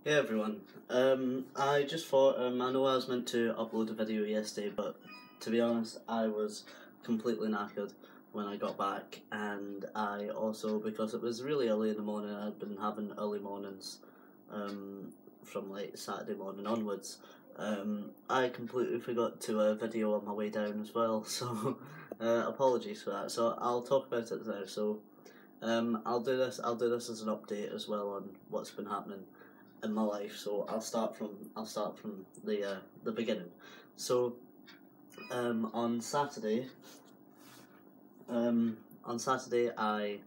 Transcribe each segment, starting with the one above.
Hey everyone, I just thought, I know I was meant to upload a video yesterday, but to be honest, I was completely knackered when I got back, and I also, because it was really early in the morning, I'd been having early mornings, from like Saturday morning onwards, I completely forgot to video on my way down as well, so apologies for that. So I'll talk about it now. So I'll do this as an update as well on what's been happening in my life. So I'll start from the beginning. So on Saturday, I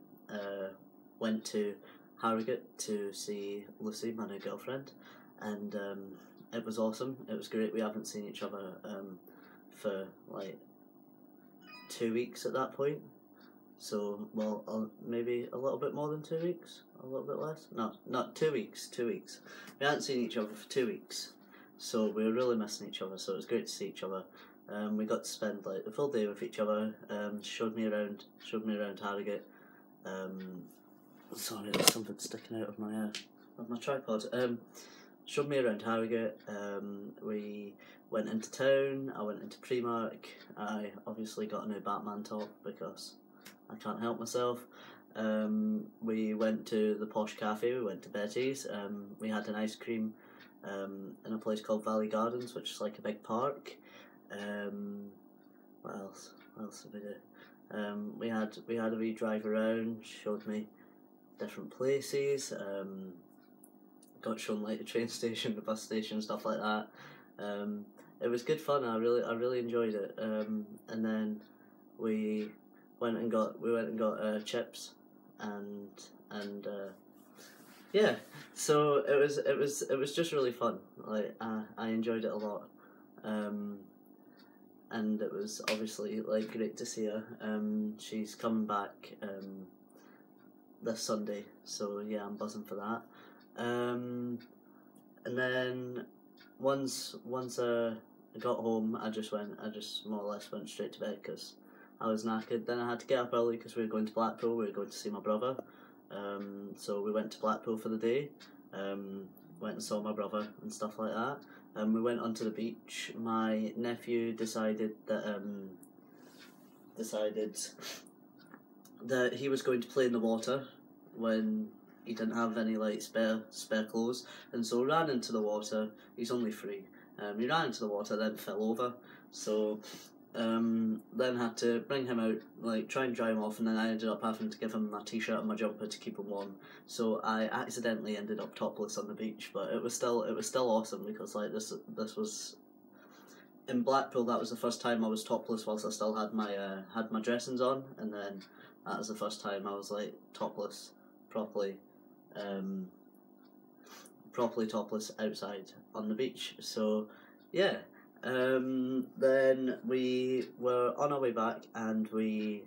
went to Harrogate to see Lucy, my new girlfriend, and it was awesome. It was great. We haven't seen each other for like 2 weeks at that point. So, well, maybe a little bit more than 2 weeks, a little bit less. No, not 2 weeks. 2 weeks. We hadn't seen each other for 2 weeks, so we were really missing each other. So it was great to see each other. We got to spend like the full day with each other. Showed me around Harrogate. Sorry, there's something sticking out of my tripod. Showed me around Harrogate. We went into town. I went into Primark. I obviously got a new Batman top because I can't help myself. We went to the posh cafe, we went to Betty's, we had an ice cream in a place called Valley Gardens, which is like a big park. What else did we do? We had a wee drive around, showed me different places, got shown like the train station, the bus station, stuff like that. It was good fun. I really enjoyed it. And then we went and got chips and yeah. So it was just really fun. Like I enjoyed it a lot. And it was obviously like great to see her. She's coming back this Sunday, so yeah, I'm buzzing for that. And then once I got home, I just more or less went straight to bed because I was knackered. Then I had to get up early because we were going to Blackpool. We were going to see my brother. So we went to Blackpool for the day. Went and saw my brother and stuff like that. We went onto the beach. My nephew decided that he was going to play in the water when he didn't have any like spare clothes, and so ran into the water. He's only 3. He ran into the water, then fell over. So then had to bring him out, like try and dry him off, and then I ended up having to give him my t-shirt and my jumper to keep him warm. So I accidentally ended up topless on the beach, but it was still awesome because like this was in Blackpool. That was the first time I was topless whilst I still had my dressings on, and then that was the first time I was like topless properly topless outside on the beach. So yeah. Then we were on our way back, and we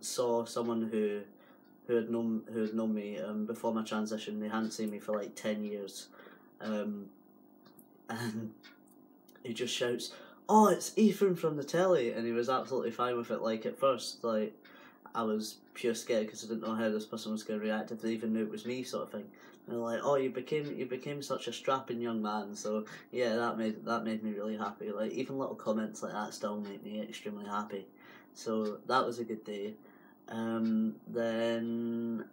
saw someone who had known me before my transition. They hadn't seen me for like 10 years, and he just shouts, "Oh, it's Ethan from the telly!" And he was absolutely fine with it. Like at first, like I was pure scared because I didn't know how this person was going to react if they even knew it was me, sort of thing. And they're like, "Oh, you became such a strapping young man." So yeah, that made me really happy. Like even little comments like that still make me extremely happy. So that was a good day. Then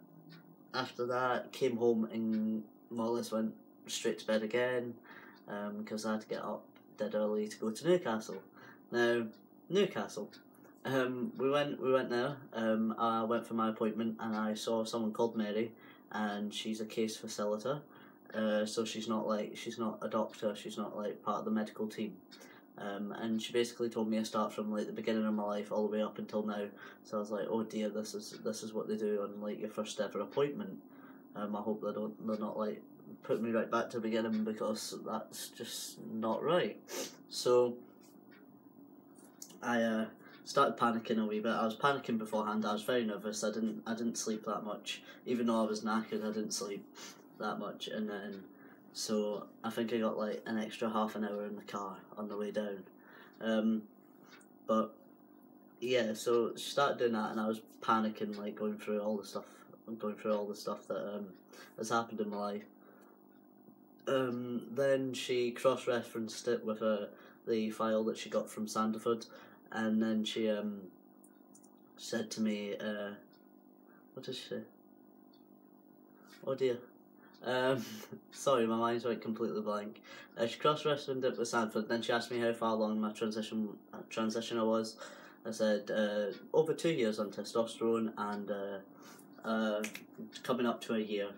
after that, came home and more or less went straight to bed again, because I had to get up dead early to go to Newcastle. Now, Newcastle. We went there. I went for my appointment and I saw someone called Mary, and she's a case facilitator. So she's not a doctor. She's not like part of the medical team. And she basically told me to start from like the beginning of my life all the way up until now. So I was like, oh dear, this is what they do on like your first ever appointment. I hope they're not like put me right back to the beginning, because that's just not right. So I started panicking a wee bit. I was panicking beforehand. I was very nervous. I didn't sleep that much, even though I was knackered. I didn't sleep that much, and then so I think I got like an extra half an hour in the car on the way down. But yeah, so she started doing that, and I was panicking, like going through all the stuff that has happened in my life. Then she cross-referenced it with the file that she got from Sandiford, and then she said to me, what did she say? Oh dear. Sorry, my mind's went completely blank. She cross-referenced it with Sandiford, then she asked me how far along my transition I was. I said, over 2 years on testosterone and coming up to a year,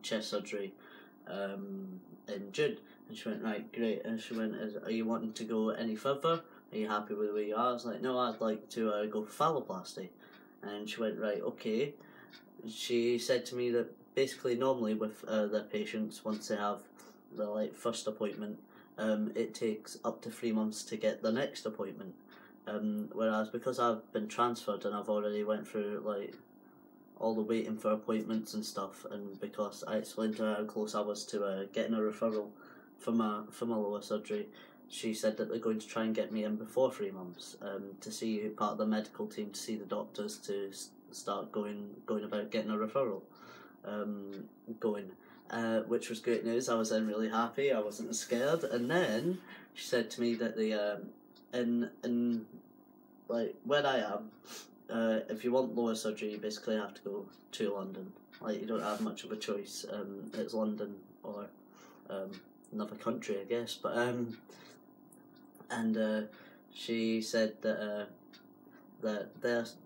chest surgery in June. And she went, right, great. And she went, are you wanting to go any further? Are you happy with where you are? I was like, no, I'd like to go for phalloplasty. And she went, right, okay. She said to me that basically normally with their patients, once they have the first appointment, it takes up to 3 months to get the next appointment. Whereas because I've been transferred and I've already went through all the waiting for appointments and stuff, and because I explained to her how close I was to getting a referral for my lower surgery, she said that they're going to try and get me in before 3 months to see part of the medical team, to see the doctors, to start going about getting a referral going, which was great news. I was then really happy. I wasn't scared. And then she said to me that the in where I am, if you want lower surgery, you basically have to go to London. You don't have much of a choice. It's London or another country, I guess. But she said that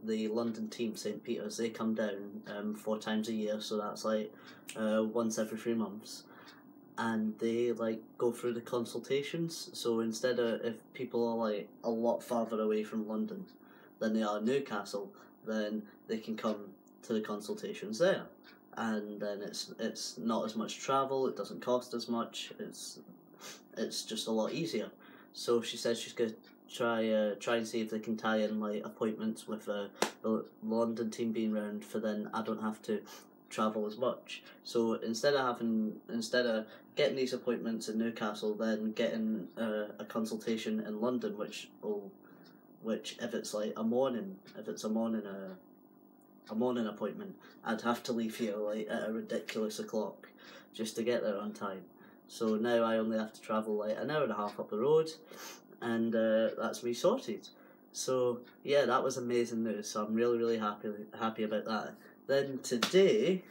the London team, St. Peter's, they come down 4 times a year, so that's once every 3 months, and they go through the consultations. So instead of, if people are a lot farther away from London than they are Newcastle, then they can come to the consultations there, and then it's not as much travel, it doesn't cost as much, it's just a lot easier. So she says she's going to try and see if they can tie in appointments with the London team being round, for then I don't have to travel as much. So instead of getting these appointments in Newcastle, then getting a consultation in London, which if it's a morning appointment, I'd have to leave here at a ridiculous o'clock just to get there on time. So now I only have to travel an hour and a half up the road, and that's me sorted. So yeah, that was amazing news. So I'm really, really happy about that. Then today,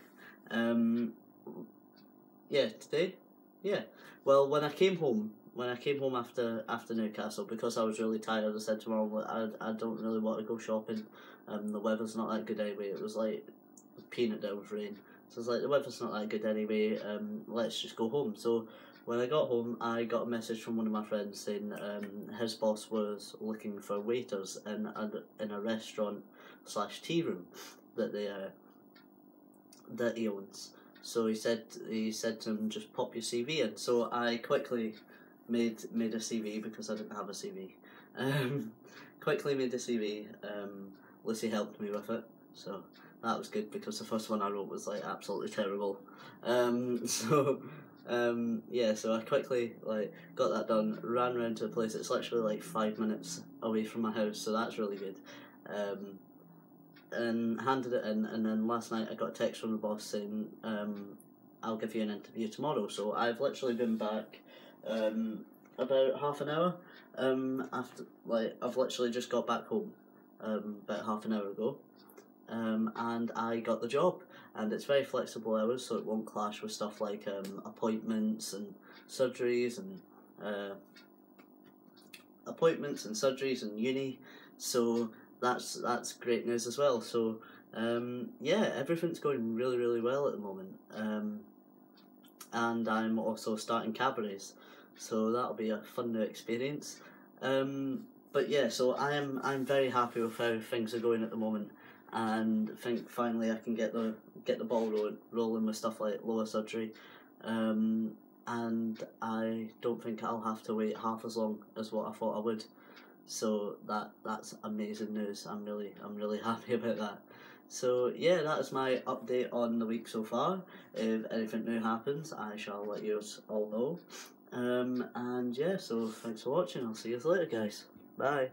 well, when I came home after Newcastle, because I was really tired, I said to Mum, I don't really want to go shopping. The weather's not that good anyway. It was peanut down with rain. So I was the weather's not that good anyway, let's just go home. So when I got home, I got a message from one of my friends saying his boss was looking for waiters in a restaurant / tea room that he owns. So he said to him, just pop your CV in. So I quickly made a CV, because I didn't have a CV. Quickly made a CV. Lucy helped me with it, so that was good, because the first one I wrote was absolutely terrible. So I quickly got that done, ran round to the place. It's literally 5 minutes away from my house, so that's really good. And handed it in, and then last night I got a text from the boss saying, I'll give you an interview tomorrow. So I've literally been back about half an hour after, I've literally just got back home about half an hour ago, and I got the job. And it's very flexible hours, so it won't clash with stuff like appointments and surgeries and uni. So that's great news as well. So everything's going really, really well at the moment. And I'm also starting cabarets, so that'll be a fun new experience. But yeah, so I'm very happy with how things are going at the moment, and think finally I can get the ball rolling with stuff like lower surgery, and I don't think I'll have to wait half as long as what I thought I would. So that's amazing news. I'm really happy about that. So yeah, that is my update on the week so far. If anything new happens, I shall let you all know. And yeah, so thanks for watching. I'll see you later, guys. Bye.